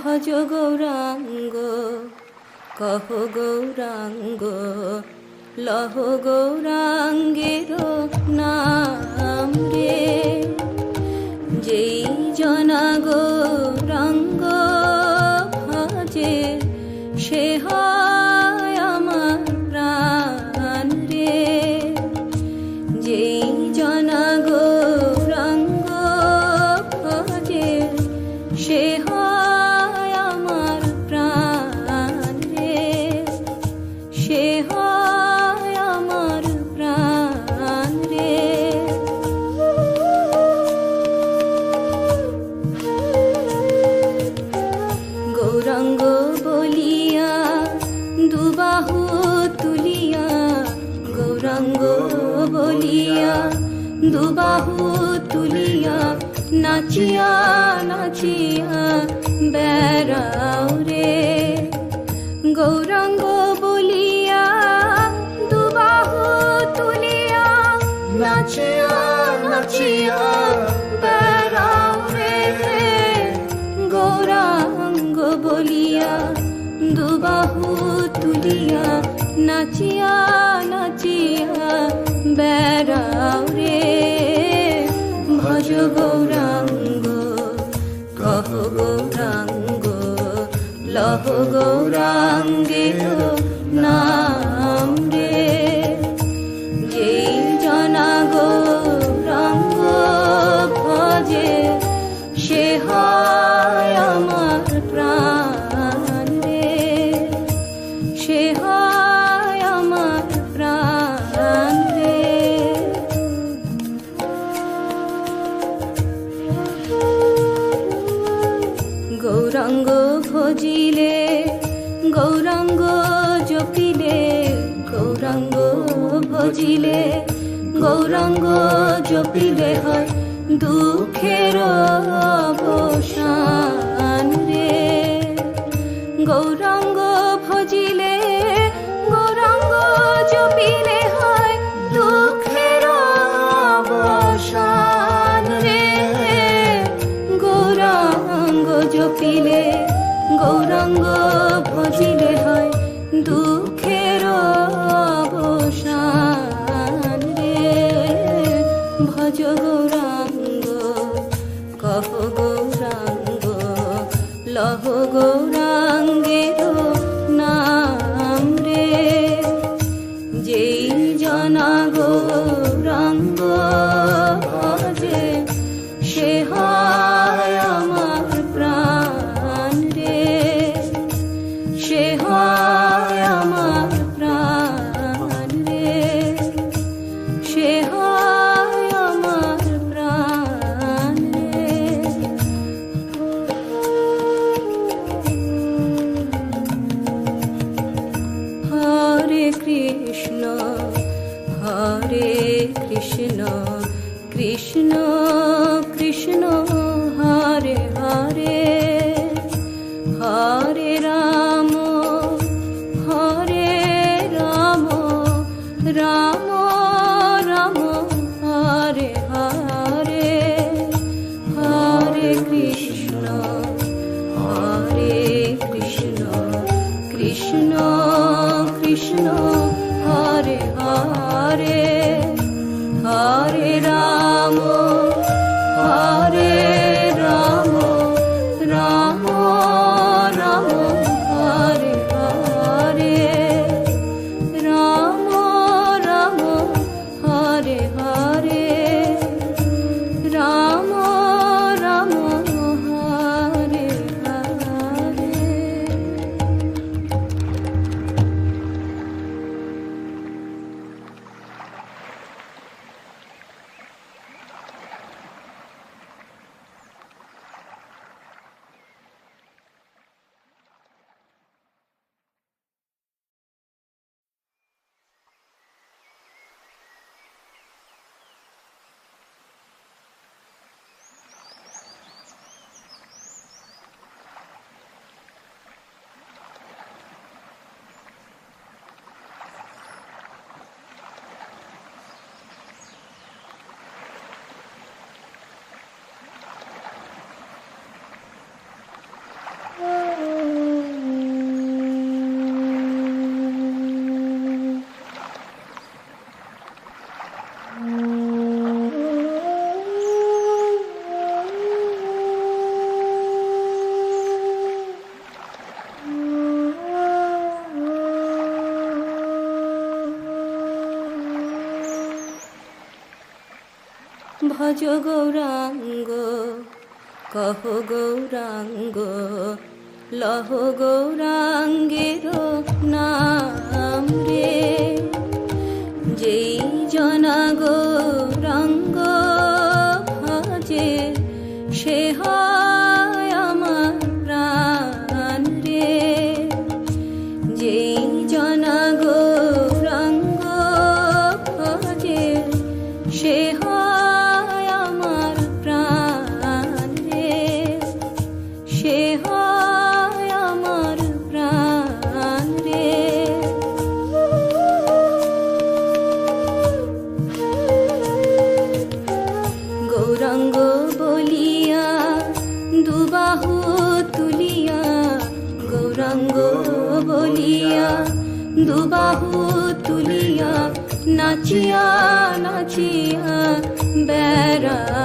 ভজ গৌরাঙ্গ কহ গৌরাঙ্গ লহ গৌরাঙ্গের নাম রে। যেই জনা গৌরাঙ্গ ভজে সে হয় আমার প্রাণ রে। যেই জনা গৌরাঙ্গ ভজে সে হয় আমার প্রাণ রে। সে হয় আমার প্রাণ রে। গৌরাঙ্গ বলিয়া দুবাহু তুলিয়া, গৌরাঙ্গ বলিয়া দুবাহু তুলিয়া, নাচিয়া নাচিয়া বেড়াও রে। গৌরাঙ্গ বলিয়া দুবাহু তুলিয়া, নাচিয়া নাচিয়া বেড়াও রে। গৌরাঙ্গ বলিয়া দুবাহু তুলিয়া, নাচিয়া নাচিয়া বেড়াও রে। ভজ গৌরাঙ্গ কহ গৌরাঙ্গ লহ গৌরাঙ্গের নাম রে। যেই জনা গৌরাঙ্গ ভজে সে হয় আমার প্রাণ রে। সে হয় আমার প্রাণ রে। গৌরাঙ্গ ভজিলে গৌরাঙ্গ জপিলে, গৌরাঙ্গ ভজিলে গৌরাঙ্গ জপিলে হয় দুঃখের অবসান রে। গৌরাঙ্গ ভজিলে গৌরাঙ্গ জপিলে হয় দুঃখের অবসান রে। গৌরাঙ্গ জপিলে গৌরাঙ্গ ভজিলে হয় দুঃখের অবসান রে। ভজ গৌরাঙ্গ কহ গৌরাঙ্গ লহ গৌরাঙ্গের নাম রে। যেই জনা গৌরাঙ্গ ভজে সে হয় আমার প্রাণ রে। সে হয় আমার প্রাণ রে। সে হয় আমার প্রাণ রে। হরে কৃষ্ণ হরে কৃষ্ণ কৃষ্ণ কৃষ্ণ হরে হরে, হরে রাম হরে রাম রাম রাম হরে হরে। হরে কৃষ্ণ কৃষ্ণ কৃষ্ণ হরে হরে, হরে রাম হরে রাম রাম রাম হরে হরে। রাম রাম হরে হরে, রাম রাম হরে হরে। ভজ গৌরাঙ্গ কহ গৌরাঙ্গ লহ গৌরাঙ্গের নাম রে। যেই জনা গৌরাঙ্গ ভজে সে হয় আমার প্রাণ রে। যেই জনা গৌরাঙ্গ ভজে সে হয় আমার প্রাণ রে। সে হয় আমার প্রাণ রে। গৌরাঙ্গ বলিয়া দুবাহু তুলিয়া, গৌরাঙ্গ বলিয়া দুবাহু তুলিয়া নাচিয়া নাচিয়া বেড়া